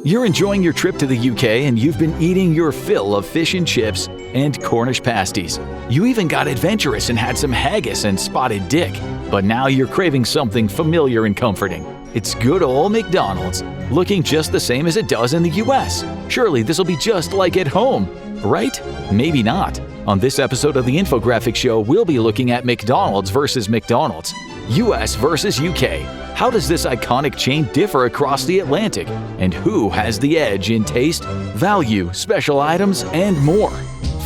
You're enjoying your trip to the UK and you've been eating your fill of fish and chips and Cornish pasties. You even got adventurous and had some haggis and spotted dick. But now you're craving something familiar and comforting. It's good old McDonald's, looking just the same as it does in the US. Surely this'll be just like at home, right? Maybe not. On this episode of the Infographic Show, we'll be looking at McDonald's versus McDonald's, US versus UK. How does this iconic chain differ across the Atlantic? And who has the edge in taste, value, special items, and more?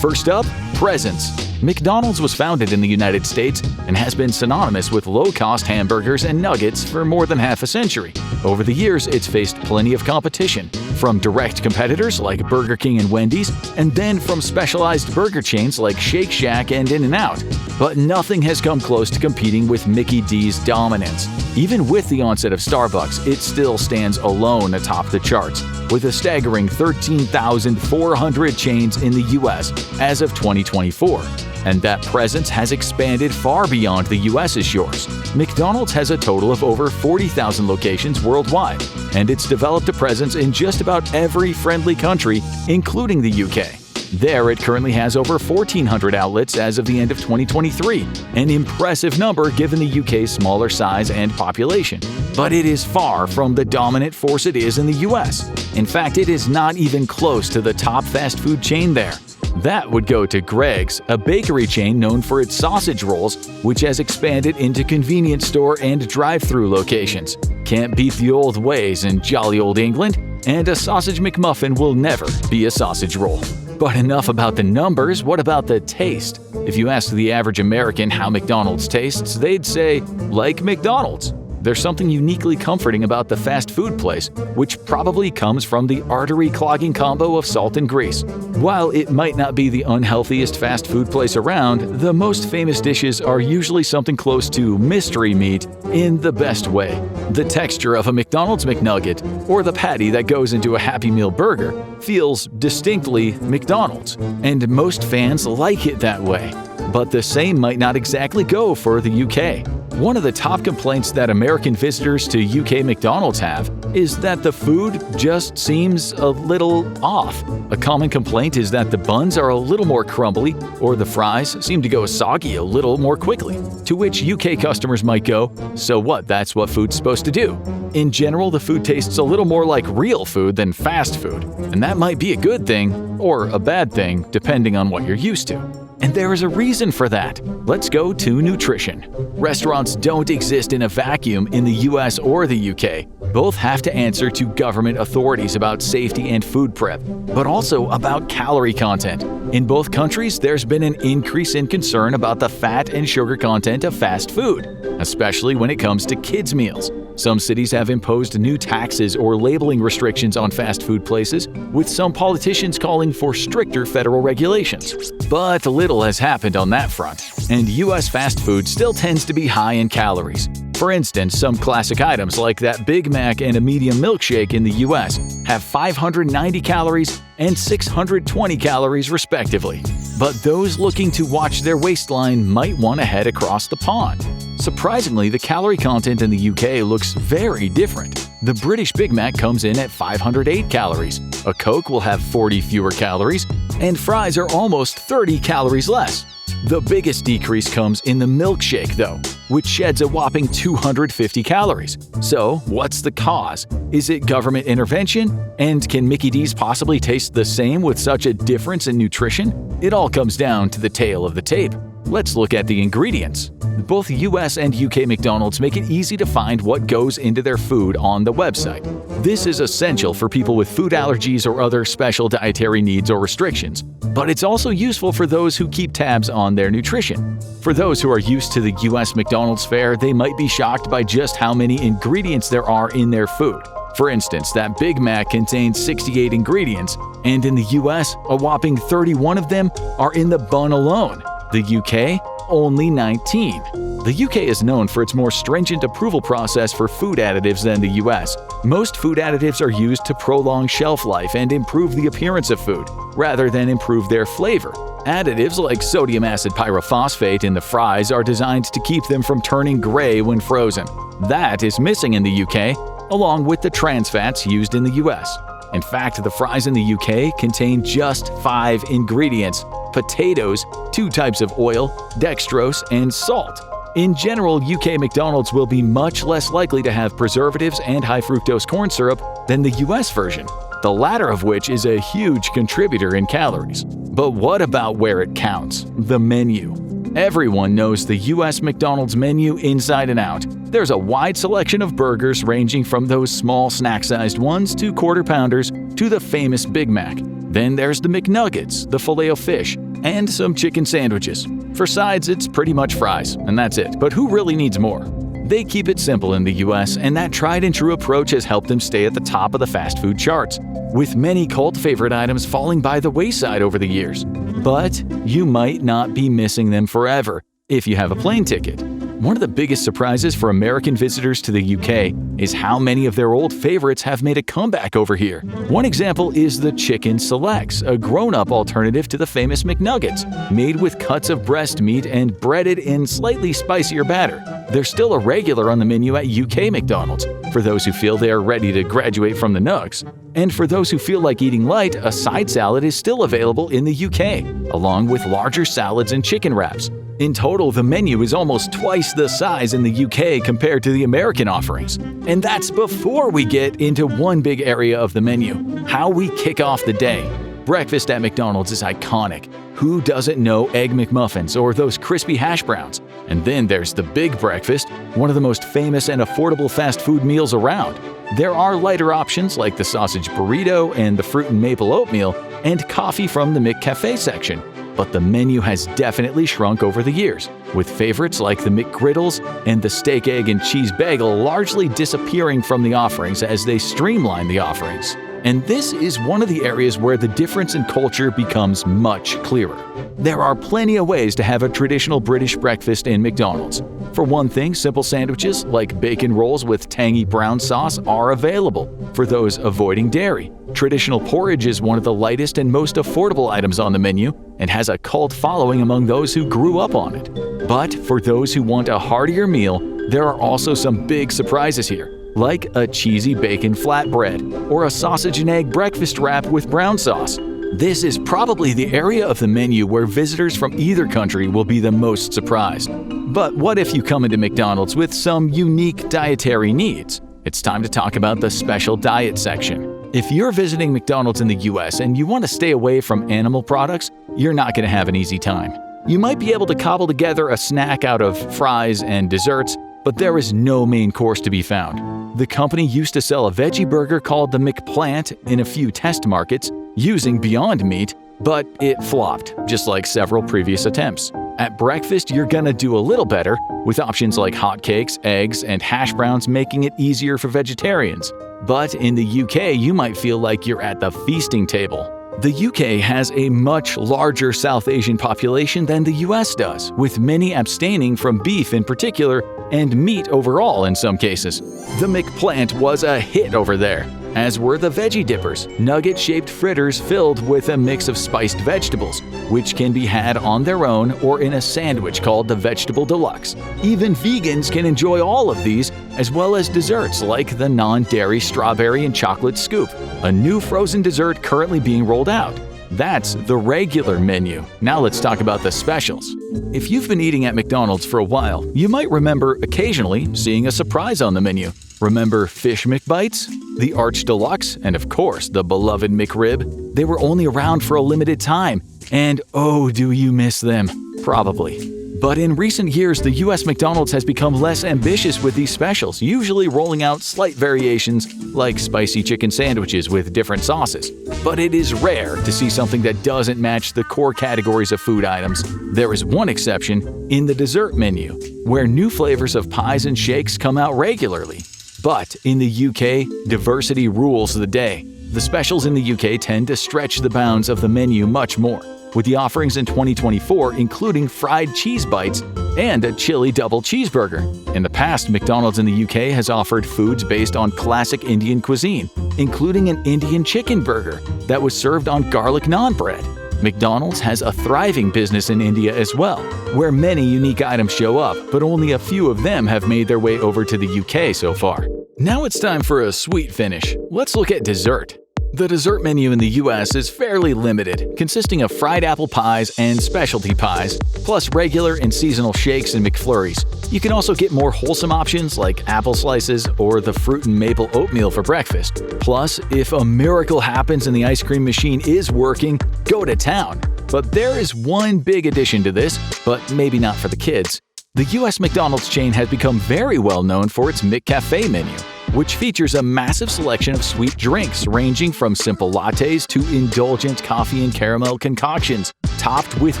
First up, presence. McDonald's was founded in the United States and has been synonymous with low-cost hamburgers and nuggets for more than half a century. Over the years, it's faced plenty of competition, from direct competitors like Burger King and Wendy's, and then from specialized burger chains like Shake Shack and In-N-Out. But nothing has come close to competing with Mickey D's dominance. Even with the onset of Starbucks, it still stands alone atop the charts, with a staggering 13,400 chains in the US as of 2024. And that presence has expanded far beyond the US's shores. McDonald's has a total of over 40,000 locations worldwide, and it's developed a presence in just about every friendly country, including the UK. There, it currently has over 1,400 outlets as of the end of 2023, an impressive number given the UK's smaller size and population. But it is far from the dominant force it is in the US. In fact, it is not even close to the top fast food chain there. That would go to Greg's, a bakery chain known for its sausage rolls, which has expanded into convenience store and drive-through locations. Can't beat the old ways in jolly old England, and a sausage McMuffin will never be a sausage roll. But enough about the numbers, what about the taste? If you ask the average American how McDonald's tastes, they'd say, like McDonald's. There's something uniquely comforting about the fast food place, which probably comes from the artery-clogging combo of salt and grease. While it might not be the unhealthiest fast food place around, the most famous dishes are usually something close to mystery meat in the best way. The texture of a McDonald's McNugget, or the patty that goes into a Happy Meal burger, feels distinctly McDonald's, and most fans like it that way. But the same might not exactly go for the UK. One of the top complaints that American visitors to UK McDonald's have is that the food just seems a little off. A common complaint is that the buns are a little more crumbly, or the fries seem to go soggy a little more quickly. To which UK customers might go, so what, that's what food's supposed to do. In general, the food tastes a little more like real food than fast food, and that might be a good thing or a bad thing depending on what you're used to. And there is a reason for that. Let's go to nutrition. Restaurants don't exist in a vacuum in the US or the UK. Both have to answer to government authorities about safety and food prep, but also about calorie content. In both countries, there's been an increase in concern about the fat and sugar content of fast food, especially when it comes to kids' meals. Some cities have imposed new taxes or labeling restrictions on fast food places, with some politicians calling for stricter federal regulations. But little has happened on that front, and US fast food still tends to be high in calories. For instance, some classic items like that Big Mac and a medium milkshake in the US have 590 calories and 620 calories respectively. But those looking to watch their waistline might want to head across the pond. Surprisingly, the calorie content in the UK looks very different. The British Big Mac comes in at 508 calories, a Coke will have 40 fewer calories, and fries are almost 30 calories less. The biggest decrease comes in the milkshake, though, which sheds a whopping 250 calories. So, what's the cause? Is it government intervention? And can Mickey D's possibly taste the same with such a difference in nutrition? It all comes down to the tail of the tape. Let's look at the ingredients. Both US and UK McDonald's make it easy to find what goes into their food on the website. This is essential for people with food allergies or other special dietary needs or restrictions, but it's also useful for those who keep tabs on their nutrition. For those who are used to the US McDonald's fare, they might be shocked by just how many ingredients there are in their food. For instance, that Big Mac contains 68 ingredients, and in the US, a whopping 31 of them are in the bun alone. The UK, only 19. The UK is known for its more stringent approval process for food additives than the US. Most food additives are used to prolong shelf life and improve the appearance of food, rather than improve their flavor. Additives like sodium acid pyrophosphate in the fries are designed to keep them from turning gray when frozen. That is missing in the UK, along with the trans fats used in the US. In fact, the fries in the UK contain just 5 ingredients: potatoes, 2 types of oil, dextrose, and salt. In general, UK McDonald's will be much less likely to have preservatives and high-fructose corn syrup than the US version, the latter of which is a huge contributor in calories. But what about where it counts? The menu. Everyone knows the US McDonald's menu inside and out. There's a wide selection of burgers ranging from those small snack-sized ones to quarter-pounders to the famous Big Mac. Then there's the McNuggets, the Filet-O-Fish, and some chicken sandwiches. For sides, it's pretty much fries, and that's it. But who really needs more? They keep it simple in the US, and that tried-and-true approach has helped them stay at the top of the fast food charts, with many cult favorite items falling by the wayside over the years. But you might not be missing them forever if you have a plane ticket. One of the biggest surprises for American visitors to the UK is how many of their old favorites have made a comeback over here. One example is the Chicken Selects, a grown-up alternative to the famous McNuggets, made with cuts of breast meat and breaded in slightly spicier batter. They're still a regular on the menu at UK McDonald's, for those who feel they are ready to graduate from the nugs. And for those who feel like eating light, a side salad is still available in the UK, along with larger salads and chicken wraps. In total, the menu is almost twice the size in the UK compared to the American offerings. And that's before we get into one big area of the menu: how we kick off the day. Breakfast at McDonald's is iconic. Who doesn't know Egg McMuffins or those crispy hash browns? And then there's the Big Breakfast, one of the most famous and affordable fast food meals around. There are lighter options like the sausage burrito and the fruit and maple oatmeal, and coffee from the McCafe section. But the menu has definitely shrunk over the years, with favorites like the McGriddles and the steak, egg, and cheese bagel largely disappearing from the offerings as they streamline the offerings. And this is one of the areas where the difference in culture becomes much clearer. There are plenty of ways to have a traditional British breakfast in McDonald's. For one thing, simple sandwiches like bacon rolls with tangy brown sauce are available for those avoiding dairy. Traditional porridge is one of the lightest and most affordable items on the menu and has a cult following among those who grew up on it. But for those who want a heartier meal, there are also some big surprises here, like a cheesy bacon flatbread or a sausage and egg breakfast wrap with brown sauce. This is probably the area of the menu where visitors from either country will be the most surprised. But what if you come into McDonald's with some unique dietary needs? It's time to talk about the special diet section. If you're visiting McDonald's in the US and you want to stay away from animal products, you're not going to have an easy time. You might be able to cobble together a snack out of fries and desserts, but there is no main course to be found. The company used to sell a veggie burger called the McPlant in a few test markets using Beyond Meat, but it flopped, just like several previous attempts. At breakfast, you're gonna do a little better, with options like hotcakes, eggs, and hash browns making it easier for vegetarians. But in the UK, you might feel like you're at the feasting table. The UK has a much larger South Asian population than the US does, with many abstaining from beef in particular and meat overall in some cases. The McPlant was a hit over there, as were the veggie dippers, nugget-shaped fritters filled with a mix of spiced vegetables, which can be had on their own or in a sandwich called the Vegetable Deluxe. Even vegans can enjoy all of these, as well as desserts like the non-dairy strawberry and chocolate scoop, a new frozen dessert currently being rolled out. That's the regular menu. Now let's talk about the specials. If you've been eating at McDonald's for a while, you might remember occasionally seeing a surprise on the menu. Remember Fish McBites, the Arch Deluxe, and of course the beloved McRib? They were only around for a limited time, and oh, do you miss them? Probably. But in recent years, the US McDonald's has become less ambitious with these specials, usually rolling out slight variations like spicy chicken sandwiches with different sauces. But it is rare to see something that doesn't match the core categories of food items. There is one exception in the dessert menu, where new flavors of pies and shakes come out regularly. But in the UK, diversity rules the day. The specials in the UK tend to stretch the bounds of the menu much more, with the offerings in 2024 including fried cheese bites and a chili double cheeseburger. In the past, McDonald's in the UK has offered foods based on classic Indian cuisine, including an Indian chicken burger that was served on garlic naan bread. McDonald's has a thriving business in India as well, where many unique items show up, but only a few of them have made their way over to the UK so far. Now it's time for a sweet finish. Let's look at dessert. The dessert menu in the US is fairly limited, consisting of fried apple pies and specialty pies, plus regular and seasonal shakes and McFlurries. You can also get more wholesome options like apple slices or the fruit and maple oatmeal for breakfast. Plus, if a miracle happens and the ice cream machine is working, go to town. But there is one big addition to this, but maybe not for the kids. The US McDonald's chain has become very well known for its McCafe menu, which features a massive selection of sweet drinks ranging from simple lattes to indulgent coffee and caramel concoctions, topped with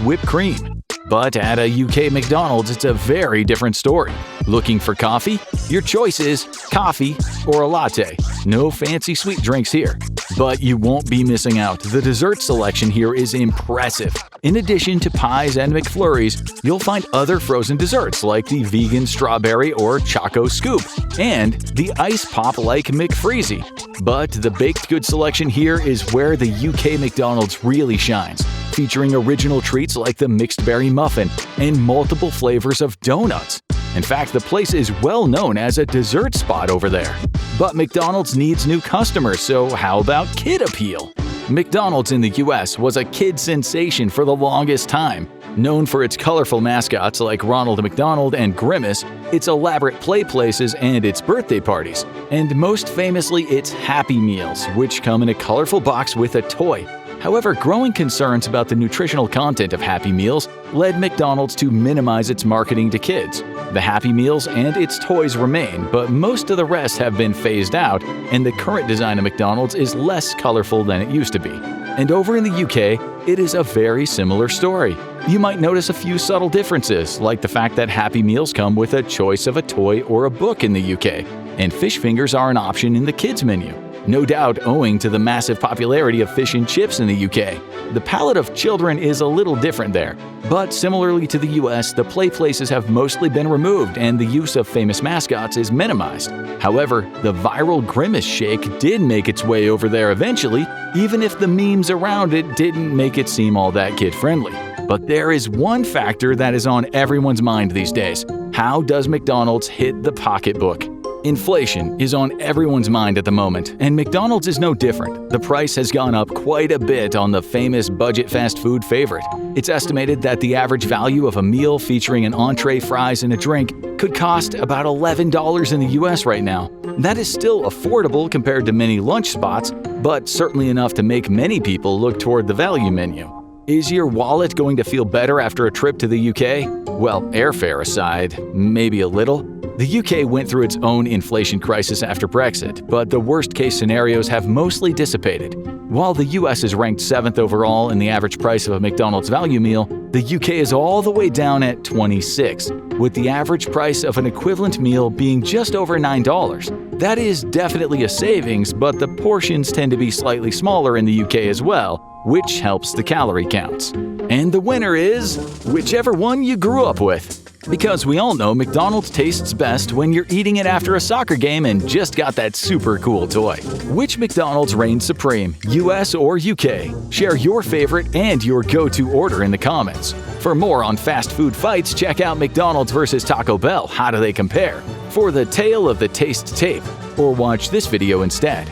whipped cream. But at a UK McDonald's, it's a very different story. Looking for coffee? Your choice is coffee or a latte. No fancy sweet drinks here. But you won't be missing out. The dessert selection here is impressive. In addition to pies and McFlurries, you'll find other frozen desserts like the vegan strawberry or choco scoop and the ice pop-like McFreezy. But the baked goods selection here is where the UK McDonald's really shines, featuring original treats like the mixed berry muffin and multiple flavors of donuts. In fact, the place is well known as a dessert spot over there. But McDonald's needs new customers, so how about kid appeal? McDonald's in the US was a kid sensation for the longest time. Known for its colorful mascots like Ronald McDonald and Grimace, its elaborate play places, and its birthday parties. And most famously, its Happy Meals, which come in a colorful box with a toy. However, growing concerns about the nutritional content of Happy Meals led McDonald's to minimize its marketing to kids. The Happy Meals and its toys remain, but most of the rest have been phased out, and the current design of McDonald's is less colorful than it used to be. And over in the UK, it is a very similar story. You might notice a few subtle differences, like the fact that Happy Meals come with a choice of a toy or a book in the UK, and fish fingers are an option in the kids' menu. No doubt owing to the massive popularity of fish and chips in the UK. The palate of children is a little different there. But similarly to the US, the play places have mostly been removed and the use of famous mascots is minimized. However, the viral Grimace shake did make its way over there eventually, even if the memes around it didn't make it seem all that kid-friendly. But there is one factor that is on everyone's mind these days. How does McDonald's hit the pocketbook? Inflation is on everyone's mind at the moment, and McDonald's is no different. The price has gone up quite a bit on the famous budget fast food favorite. It's estimated that the average value of a meal featuring an entree, fries, and a drink could cost about $11 in the US right now. That is still affordable compared to many lunch spots, but certainly enough to make many people look toward the value menu. Is your wallet going to feel better after a trip to the UK? Well, airfare aside, maybe a little. The UK went through its own inflation crisis after Brexit, but the worst-case scenarios have mostly dissipated. While the US is ranked 7th overall in the average price of a McDonald's value meal, the UK is all the way down at 26th, with the average price of an equivalent meal being just over $9. That is definitely a savings, but the portions tend to be slightly smaller in the UK as well, which helps the calorie counts. And the winner is whichever one you grew up with. Because we all know McDonald's tastes best when you're eating it after a soccer game and just got that super cool toy. Which McDonald's reigns supreme, US or UK? Share your favorite and your go-to order in the comments. For more on fast food fights, check out McDonald's vs. Taco Bell. How do they compare? For the tale of the taste tape, or watch this video instead.